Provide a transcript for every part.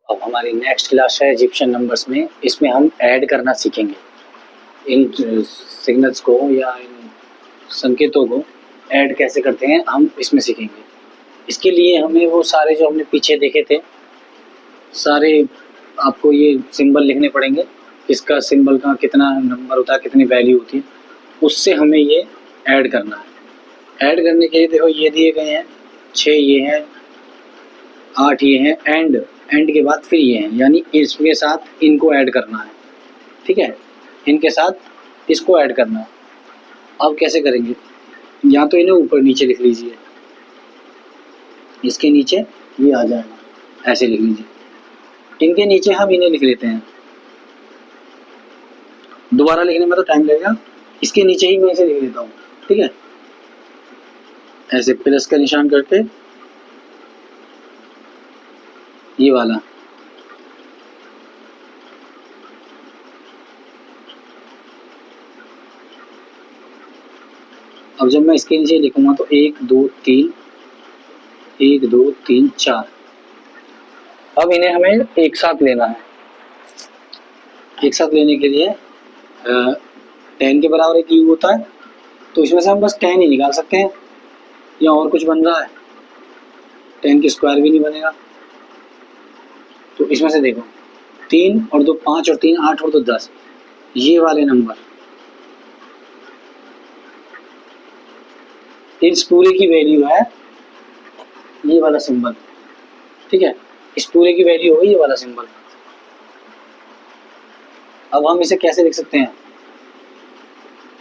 अब हमारी next class है इजिप्शियन नंबर्स में। इसमें हम ऐड करना सीखेंगे, इन सिग्नल्स को या इन संकेतों को ऐड कैसे करते हैं हम इसमें सीखेंगे। इसके लिए हमें वो सारे जो हमने पीछे देखे थे सारे आपको ये सिंबल लिखने पड़ेंगे, इसका सिंबल का कितना नंबर होता है, कितनी वैल्यू होती है, उससे हमें ये ऐड करना है। ऐड करने के लिए देखो ये दिए गए हैं, 6 ये हैं, 8 ये हैं, एंड के बाद फिर ये हैं, यानी इसके साथ इनको ऐड करना है। ठीक है, इनके साथ इसको ऐड करना है। अब कैसे करेंगे, या तो इन्हें ऊपर नीचे लिख लीजिए, इसके नीचे ये आ जाएगा, ऐसे लिख लीजिए। इनके नीचे हम इन्हें लिख लेते हैं, दोबारा लिखने में तो टाइम लगेगा, इसके नीचे ही मैं इसे लिख लेता हूँ। ठीक है, ऐसे प्लस का निशान करके ये वाला, अब जब मैं इसके नीचे लिखूंगा तो 1 2 3 1 2 3 4। अब इन्हें हमें एक साथ लेना है। एक साथ लेने के लिए 10 के बराबर एक क्यूब होता है, तो इसमें से हम बस 10 ही निकाल सकते हैं, या और कुछ बन रहा है, 10 के स्क्वायर भी नहीं बनेगा। तो इसमें से देखो 3 और 2 5 और 3 8 और 2 10, ये वाले नंबर, इस पूरे की वैल्यू है ये वाला सिंबल। ठीक है, इस पूरे की वैल्यू होगी ये वाला सिंबल। अब हम इसे कैसे लिख सकते हैं,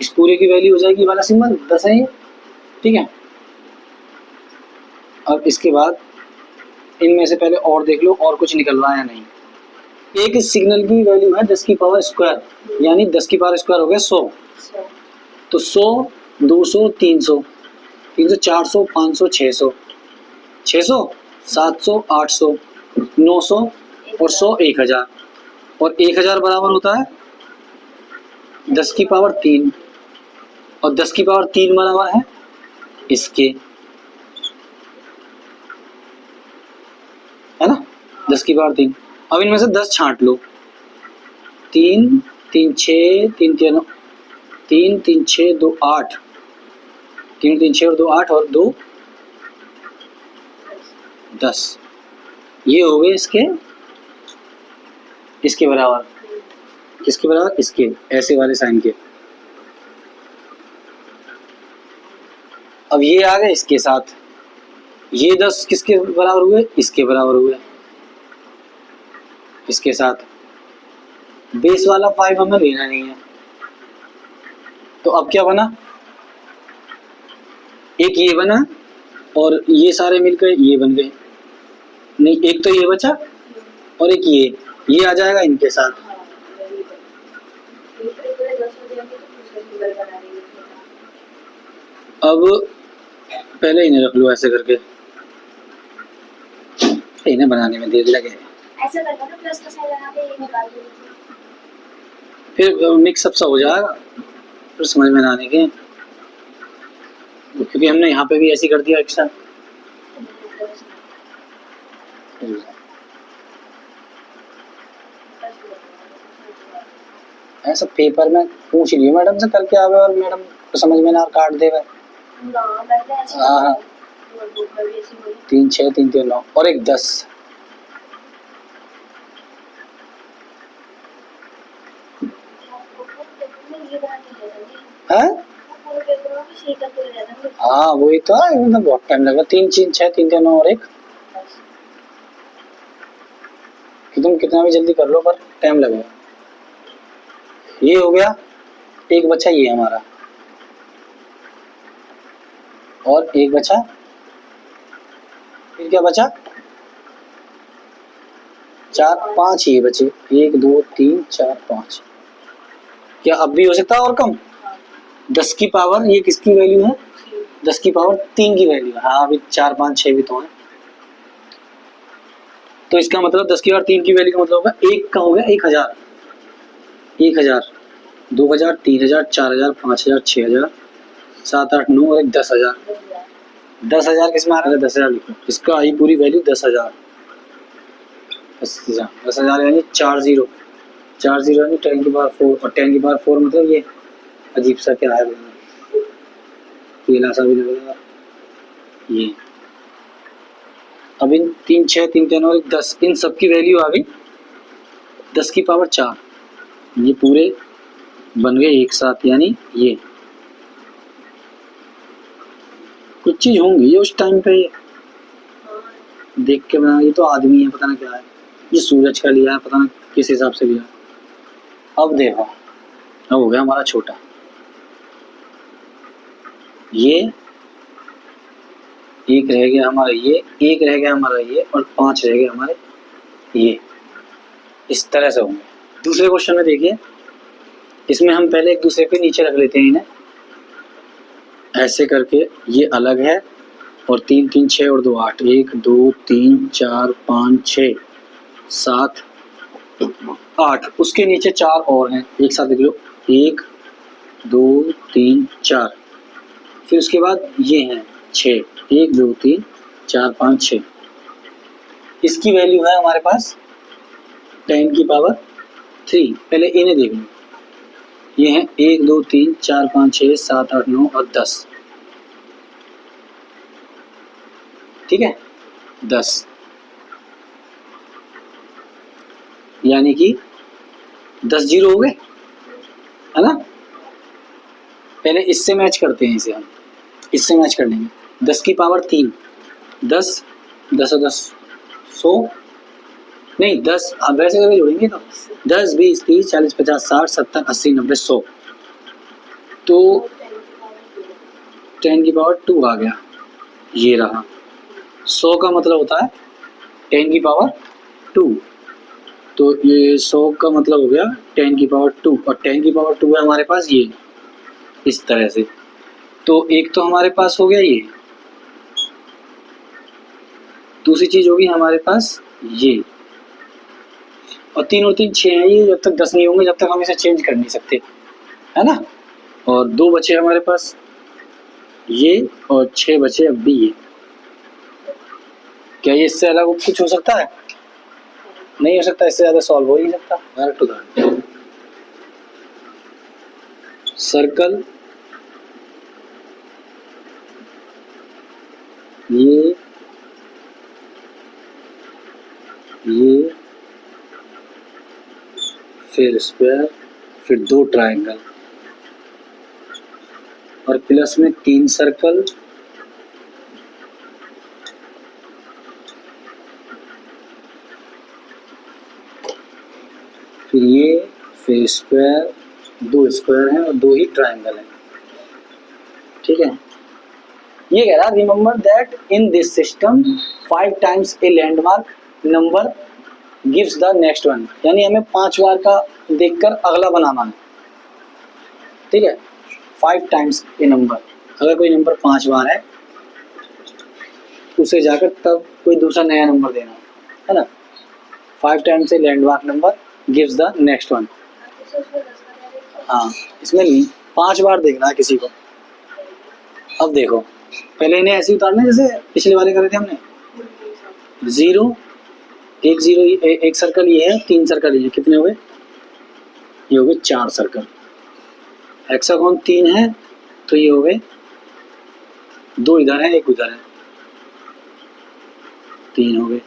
इस पूरे की वैल्यू हो जाएगी ये वाला सिंबल 10 है ये। ठीक है, अब इसके बाद इनमें से पहले और देख लो और कुछ निकल रहा है या नहीं। एक सिग्नल की वैल्यू है 10 की पावर स्क्वायर, यानी 10 की पावर स्क्वायर हो गया 100। तो 100 200 300 300 400 500 600 600 700 800 900 और 100 1000। और 1000 बराबर होता है 10 की पावर 3, और 10 की पावर 3 बराबर है इसके, है ना, 10 की पावर 3। अब इनमें से 10 छांट लो, 3 3 6 3 3 3 3 6 2 8, 3 3 6 और 2 8 और 2 10, ये हो गए इसके बराबर। किसके बराबर, इसके ऐसे वाले साइन के। अब ये आ गए इसके साथ, ये 10 किसके बराबर हुए, इसके बराबर हुए, इसके साथ। बेस वाला 5 हमें लेना नहीं है, तो अब क्या बना, एक ये बना और ये सारे मिलकर ये बन गए। नहीं, एक तो ये बचा और एक ये आ जाएगा इनके साथ। अब पहले इन्हें रख लो ऐसे करके, इन्हें बनाने में देर लगे, ऐसे करके ना प्लस का साइन लगा के ये निकाल दो, फिर मिक्सअप सा हो जाएगा, फिर समझ में ना आने के, क्योंकि हमने यहाँ पे भी ऐसे कर दिया एक्स्ट्रा। ऐसा पेपर में पूछ लियो मैडम से करके आवे, और मैडम को समझ में ना काट देवे। हाँ 3 6 3 3 9 और एक 10। हाँ वही तो है, मतलब बहुत टाइम लगा। 3 3 6 3 3 9 और एक, कि तुम कितना भी जल्दी कर लो पर टाइम लगेगा। ये हो गया, एक बचा ये हमारा, और एक बचा, फिर क्या बचा, 4 5 ये बचे, 1 2 3 4 5। क्या अब भी हो सकता है और कम, 10 की पावर, ये किसकी वैल्यू है, 10 की पावर 3 की वैल्यू है। हाँ अभी 4 5 6 भी तो है, तो इसका मतलब 10 की पावर 3 की वैल्यू का मतलब होगा एक का हो गया 1000, 1000 2000 3000 4000 5000 6000 7 8 9 और एक 10000। 10,000 किस में आ रहा है, 10,000 लिखो, इसका आई पूरी वैल्यू 10,000। 10,000 यानी 4 0 यानी 10⁴ और 10⁴ मतलब ये अजीब सा क्या है, पीला सा भी लग रहा है ये। अब इन 3 6 3 3 और 10 इन सब की वैल्यू आ गई 10⁴ 4। ये पूरे बन गए एक साथ, यानी ये कुछ चीज होंगी ये उस टाइम पे देख के बना। ये तो आदमी है, पता ना क्या है, ये सूरज का लिया है, पता ना किस हिसाब से लिया। अब देखो, अब हो गया हमारा छोटा, ये एक रह गया हमारा, ये एक रह गया हमारा, ये और 5 रह गए हमारे ये। इस तरह से होंगे। दूसरे क्वेश्चन में देखिए, इसमें हम पहले एक दूसरे पे नीचे रख लेते हैं इन्हें ऐसे करके, ये अलग है और 3 3 6 और 2 8, 1 2 3 4 5 6 7 8, उसके नीचे 4 और हैं, एक साथ लिख लो 1 2 3 4। फिर उसके बाद ये हैं 6, 1 2 3 4 5 6। इसकी वैल्यू है हमारे पास 10⁻3। पहले इन्हें देख लो, ये हैं 1 2 3 4 5 6 7 8 9 और 10। ठीक है, 10 यानी कि 10 0 हो गए, है ना। पहले इससे मैच करते हैं, इसे हम इससे मैच कर लेंगे। 10⁻3 10 10 और 10 100 नहीं 10, अब वैसे करके जोड़ेंगे तो 10 20 30 40 50 60 70 80 90 100। तो 10⁻2 आ गया, ये रहा। 100 का मतलब होता है 10⁻2, तो ये 100 का मतलब हो गया 10⁻2 और 10⁻2 है हमारे पास ये इस तरह से। तो एक तो हमारे पास हो गया ये, दूसरी चीज होगी हमारे पास ये, और 3 और 3 6 है। ये जब तक 10 नहीं होंगे जब तक हम इसे चेंज कर नहीं सकते, है ना। और 2 बचे हमारे पास ये और 6 बचे अब भी ये। क्या ये इससे अलग कुछ हो सकता है? नहीं हो सकता, इससे ज्यादा सॉल्व हो ही नहीं सकता। डायरेक्ट उदाहरण, सर्कल ये फिर स्क्वायर, फिर 2 ट्रायंगल और प्लस में 3 सर्कल, फिर ये, फिर स्क्वायर, 2 स्क्वायर हैं और 2 ही ट्रायंगल हैं। ठीक है, ये कह रहा remember that in this system 5 times a landmark number gives the next one, यानी हमें 5 बार का देखकर अगला बनाना है। ठीक है, 5 टाइम्स ए नंबर, अगर कोई नंबर 5 बार है उसे जाकर तब कोई दूसरा नया नंबर देना है ना। 5 times a landmark number gives the next one. हाँ, इसमें 5 बार देखना है किसी को। अब देखो, पहले इन्हें ऐसे उतारना है जैसे पिछले वाले करे थे हमने। 0 1 0 एक सर्कल ये है, 3 सर्कल ये, कितने हुए? ये हो गए 4 सर्कल। हेक्सागोन 3 है तो ये हो गए 2 इधर है 1 उधर है, 3 हो गए।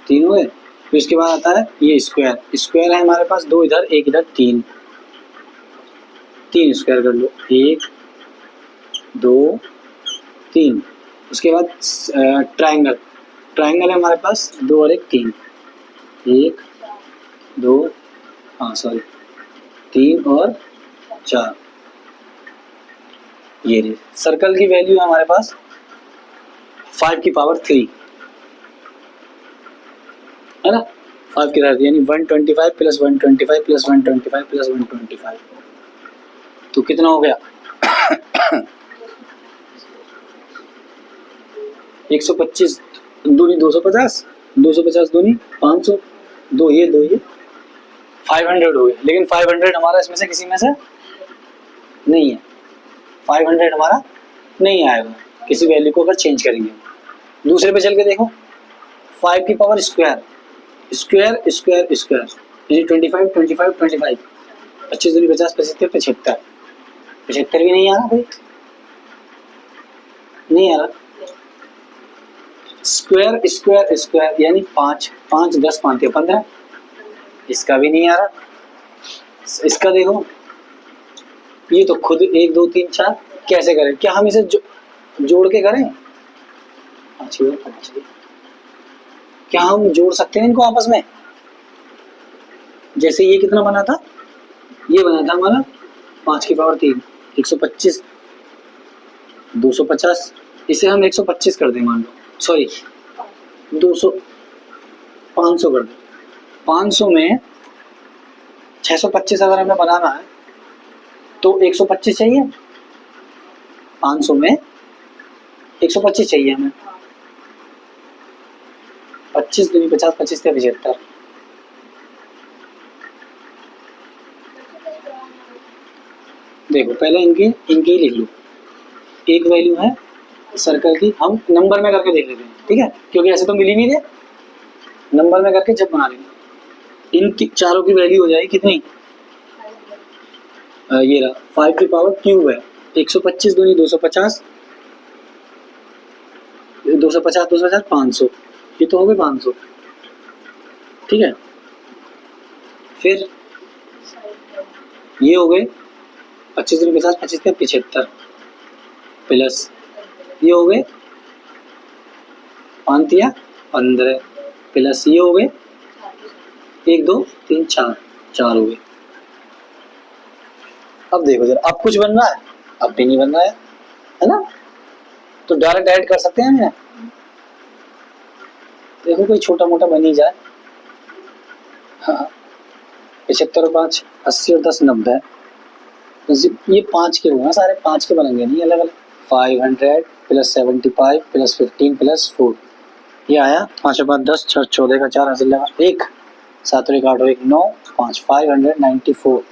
तीन हुए। फिर इसके बाद आता है ये स्क्वायर, स्क्वायर है हमारे पास 2 इधर 1 इधर, 3 स्क्वायर कर लो, 1 2 3। उसके बाद ट्रायंगल, ट्रायंगल है हमारे पास 2 और 1 3, 1 2 हाँ सॉरी 3 और 4। ये सर्कल की वैल्यू है हमारे पास 5⁻3, है ना। 5 की तरह यानी 125 प्लस 125 प्लस 125 प्लस 125, तो कितना हो गया? 125 दूनी 250, 250 दूनी 500, 2 ये 500 हो गए। लेकिन 500 हमारा इसमें से किसी में से नहीं है, 500 हमारा नहीं आएगा किसी वैल्यू को अगर चेंज करेंगे। दूसरे पे चल के देखो, 5 की power square square square square यानी 25 25 25, 25 दूनी 50 75 75, 75 भी नहीं आ रहा भाई, नहीं आ रहा। स्क्वायर स्क्वायर स्क्वायर यानी 5 5 10 5 15, इसका भी नहीं आ रहा। इसका देखो, ये तो खुद 1 2 3 4 कैसे करें, क्या हम इसे जोड़ के करें? क्या हम जोड़ सकते हैं इनको आपस में? जैसे ये कितना बना था, ये बना था हमारा 5 की पावर 3 125 250, इसे हम 125 कर दें मान लो, सॉरी 200 500 कर दें। 500 में 625 अगर हमें बनाना है तो 125 चाहिए, 500 में 125 चाहिए हमें। 25 दूनी 50 25 से 75, देखो पहले इनकी ही लिख लो। एक वैल्यू है सर्कल की, हम नंबर में करके देख लेते हैं, ठीक है, क्योंकि ऐसे तो मिल ही नहीं रहे। नंबर में करके जब बना लेंगे, इन चारों की वैल्यू हो जाएगी कितनी, ये रहा 5 की पावर क्यूब है 125 दूनी 250 250 250 500, ये तो हो गए 500, ठीक है। फिर ये हो गए 25 दूनी 50 25 के 75 प्लस ये हो गए 5 या 15 प्लस ये हो गए 1 2 3 4 4 हो गए। अब देखो जरा, अब कुछ बन रहा है? अब भी नहीं बन रहा है ना, तो डायरेक्ट ऐड कर सकते हैं। देखो कोई छोटा मोटा बन ही जाए। हाँ 75 और 5 80 और 10 90, ये 5 के हुए सारे, 5 के बनेंगे नहीं अलग अलग। 500 प्लस 75 प्लस 15 प्लस 4, ये आया 5 और 5 10 6 14 का 4 हासिल लगा 1 7 और 1 8 और 1 9 5 594